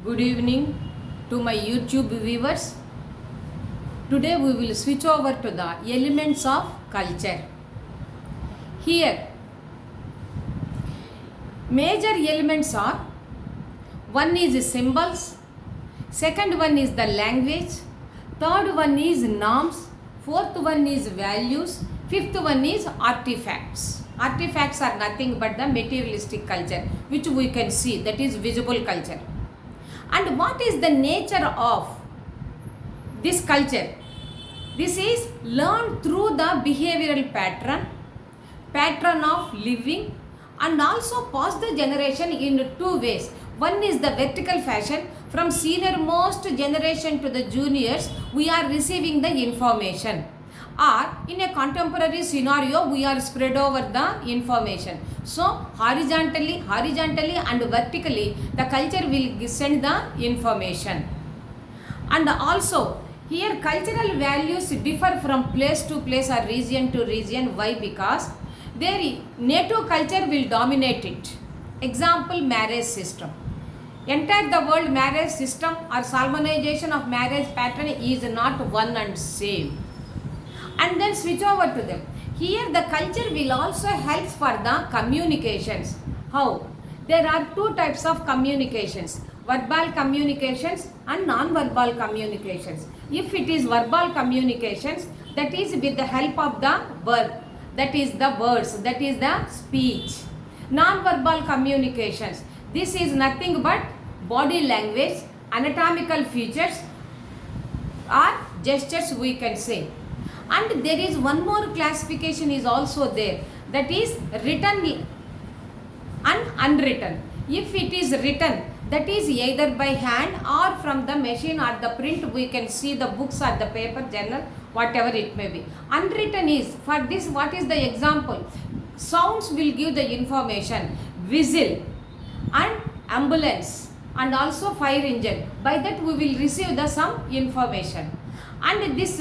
Good evening to my YouTube viewers. Today we will switch over to the elements of culture. Here, major elements are: one is symbols, second one is the language, third one is norms, fourth one is values, fifth one is artifacts. Artifacts are nothing but the materialistic culture which we can see, that is visible culture. And what is the nature of this culture? This is learned through the behavioral pattern of living, and also pass the generation in two ways. One is the vertical fashion, from senior most generation to the juniors we are receiving the information, or in a contemporary scenario we are spread over the information. So horizontally and vertically the culture will send the information. And also here cultural values differ from place to place or region to region. Why? Because their native culture will dominate it. Example, marriage system. Entire the world marriage system or solemnization of marriage pattern is not one and same. And then switch over to them. Here the culture will also help for the communications. How? There are two types of communications: verbal communications and non-verbal communications. If it is verbal communications, that is with the help of the verb, that is the words, that is the speech. Non-verbal communications, this is nothing but body language, anatomical features or gestures we can say. And there is one more classification is also there, that is written and unwritten. If it is written, that is either by hand or from the machine or the print, we can see the books or the paper, journal, whatever it may be. Unwritten is, for this what is the example? Sounds will give the information: whistle and ambulance and also fire engine. By that we will receive the some information. And this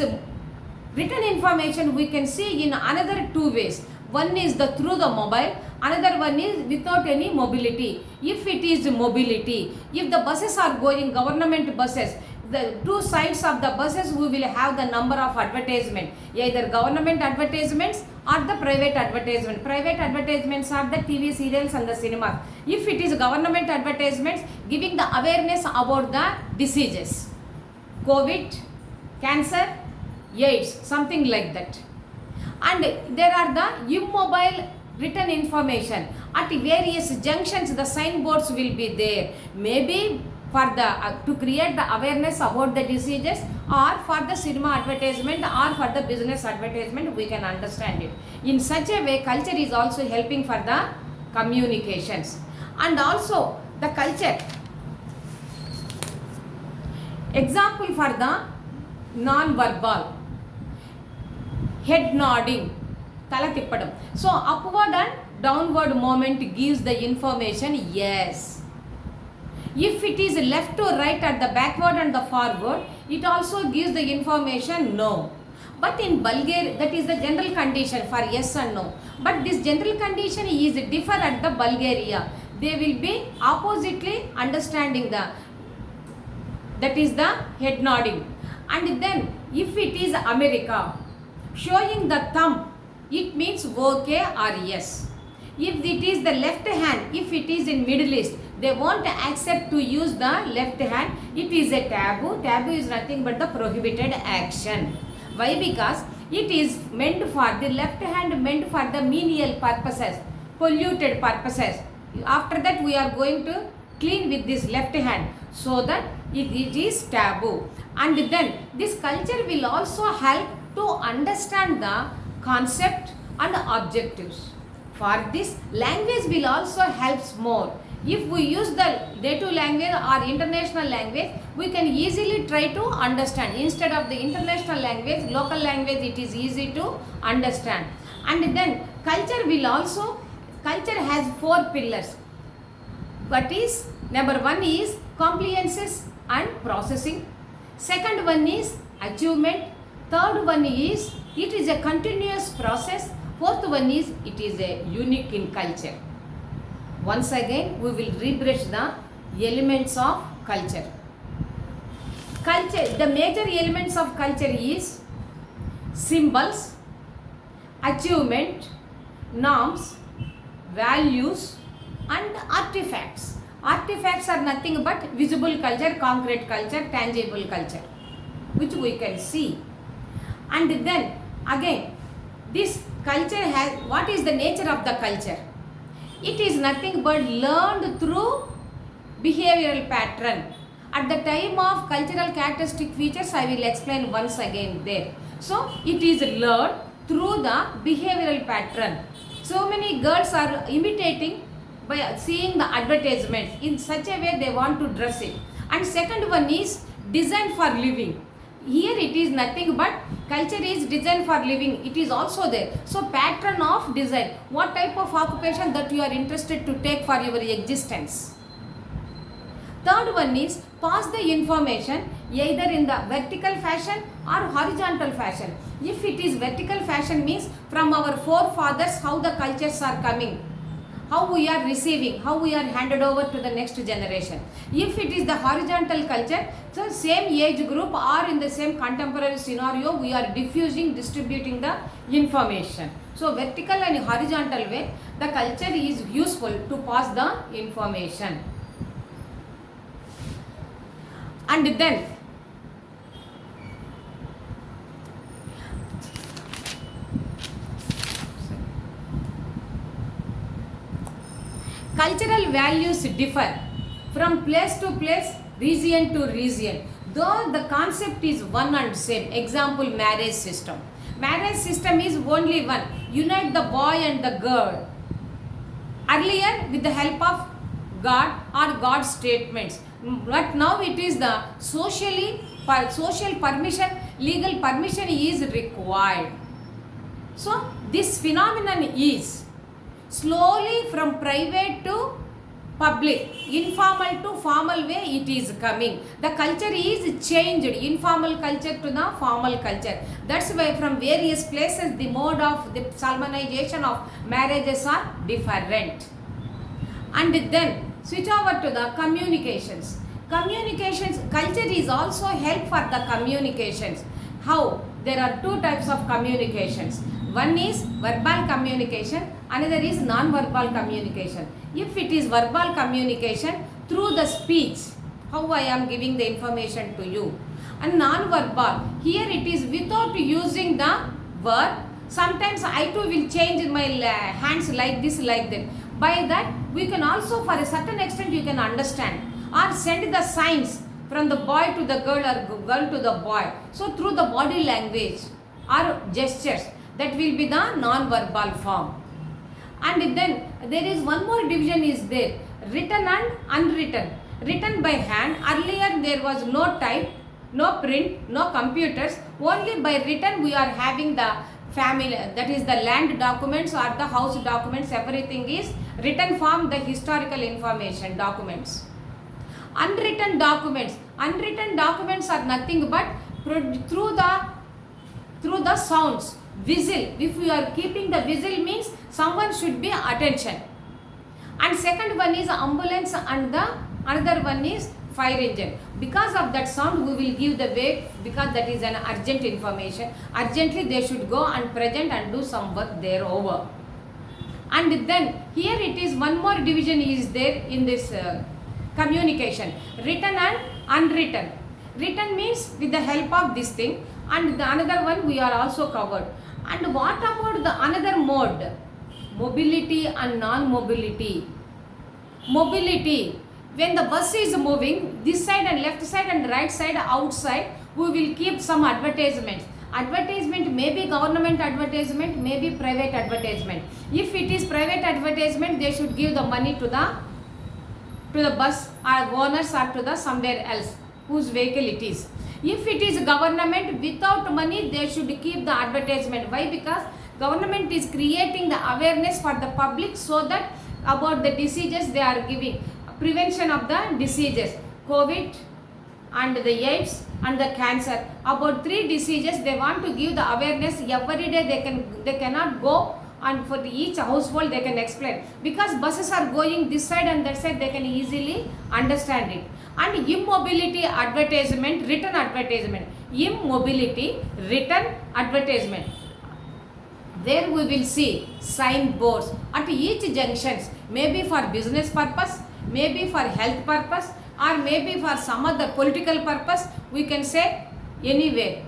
written information we can see in another two ways. One is the through the mobile, another one is without any mobility. If it is mobility, if the buses are going, government buses, the two sides of the buses we will have the number of advertisement, either government advertisements or the private advertisement. Private advertisements are the TV serials and the cinema. If it is government advertisements giving the awareness about the diseases, COVID, cancer, AIDS, something like that. And there are the immobile written information. At various junctions the signboards will be there, maybe for the to create the awareness about the diseases, or for the cinema advertisement, or for the business advertisement, we can understand it. In such a way culture is also helping for the communications. And also the culture, example for the non-verbal: head nodding, tala tippadam. So upward and downward movement gives the information yes. If it is left to right or the backward and the forward, it also gives the information no. But in Bulgaria, that is the general condition for yes and no. But this general condition is differ at the Bulgaria. They will be oppositely understanding the, that is the head nodding. And then if it is America, showing the thumb, it means okay or yes. If it is the left hand, if it is in Middle East, they won't accept to use the left hand. It is a taboo. Taboo is nothing but the prohibited action. Why? Because it is meant for the left hand, meant for the menial purposes, polluted purposes. After that we are going to clean with this left hand, so that it is taboo. And then this culture will also help to understand the concept and objectives. For this, language will also help more. If we use the native language or international language, we can easily try to understand. Instead of the international language, local language, it is easy to understand. And then culture will also, culture has four pillars. What is? Number one is compliances and processing. Second one is achievement. Third one is it is a continuous process. Fourth one is it is a unique in culture. Once again we will rebrush the elements of culture. Culture, the major elements of culture is symbols, achievement, norms, values, and artifacts. Artifacts are nothing but visible culture, concrete culture, tangible culture, which we can see. And then again, this culture has, what is the nature of the culture? It is nothing but learned through behavioral pattern. At the time of cultural characteristic features, I will explain once again there. So it is learned through the behavioral pattern. So many girls are imitating by seeing the advertisements. In such a way they want to dress it. And second one is design for living. Here it is nothing but culture is design for living. It is also there. So pattern of design. What type of occupation that you are interested to take for your existence. Third one is pass the information either in the vertical fashion or horizontal fashion. If it is vertical fashion means from our forefathers how the cultures are coming, how we are receiving, how we are handed over to the next generation. If it is the horizontal culture, so same age group or in the same contemporary scenario, we are diffusing, distributing the information. So vertical and horizontal way, the culture is useful to pass the information. And then cultural values differ from place to place, region to region, though the concept is one and same. Example, marriage system. Marriage system is only one. Unite the boy and the girl. Earlier with the help of God or God's statements. But now it is the social permission, legal permission is required. So this phenomenon is slowly from private to public, informal to formal way it is coming. The culture is changed, informal culture to the formal culture. That's why from various places the mode of the solemnization of marriages are different. And then switch over to the communications. Communications, culture is also help for the communications. How? There are two types of communications. One is verbal communication, another is non-verbal communication. If it is verbal communication through the speech, how I am giving the information to you. And non-verbal, here it is without using the word. Sometimes I too will change my hands like this, like that. By that, we can also, for a certain extent, you can understand or send the signs from the boy to the girl or girl to the boy. So, through the body language or gestures, that will be the non-verbal form. And then there is one more division is there, written and unwritten. Written by hand, earlier there was no type, no print, no computers, only by written we are having the family, that is the land documents or the house documents, everything is written form, the historical information documents. Unwritten documents are nothing but through the sounds, whistle. If you are keeping the whistle means someone should be attention. And second one is ambulance and the another one is fire engine. Because of that sound we will give the way, because that is an urgent information. Urgently they should go and present and do some work there over. And then here it is one more division is there in this communication, written and unwritten. Written means with the help of this thing, and the another one we are also covered. And what about the another mode? Mobility and non-mobility. Mobility, when the bus is moving, this side and left side and right side outside, we will keep some advertisements. Advertisement may be government advertisement, may be private advertisement. If it is private advertisement, they should give the money to the bus or owners or to the somewhere else whose vehicle it is. If it is government, without money they should keep the advertisement. Why? Because government is creating the awareness for the public so that about the diseases they are giving, prevention of the diseases, COVID and the AIDS and the cancer. About 3 diseases they want to give the awareness. Every day they cannot go, and for each household they can explain, because buses are going this side and that side, they can easily understand it. and immobility advertisement, written advertisement. Immobility written advertisement, where we will see signboards at each junctions, maybe for business purpose, maybe for health purpose, or maybe for some other political purpose, we can say anywhere.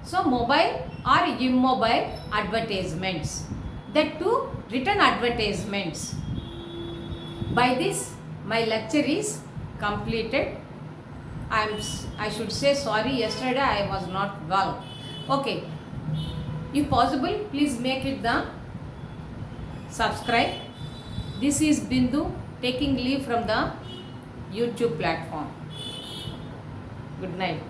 So mobile or immobile advertisements, that too written advertisements. By this my lecture is completed. I should say sorry, yesterday I was not well. Okay, if possible, please make it the subscribe. This is Bindu taking leave from the YouTube platform. Good night.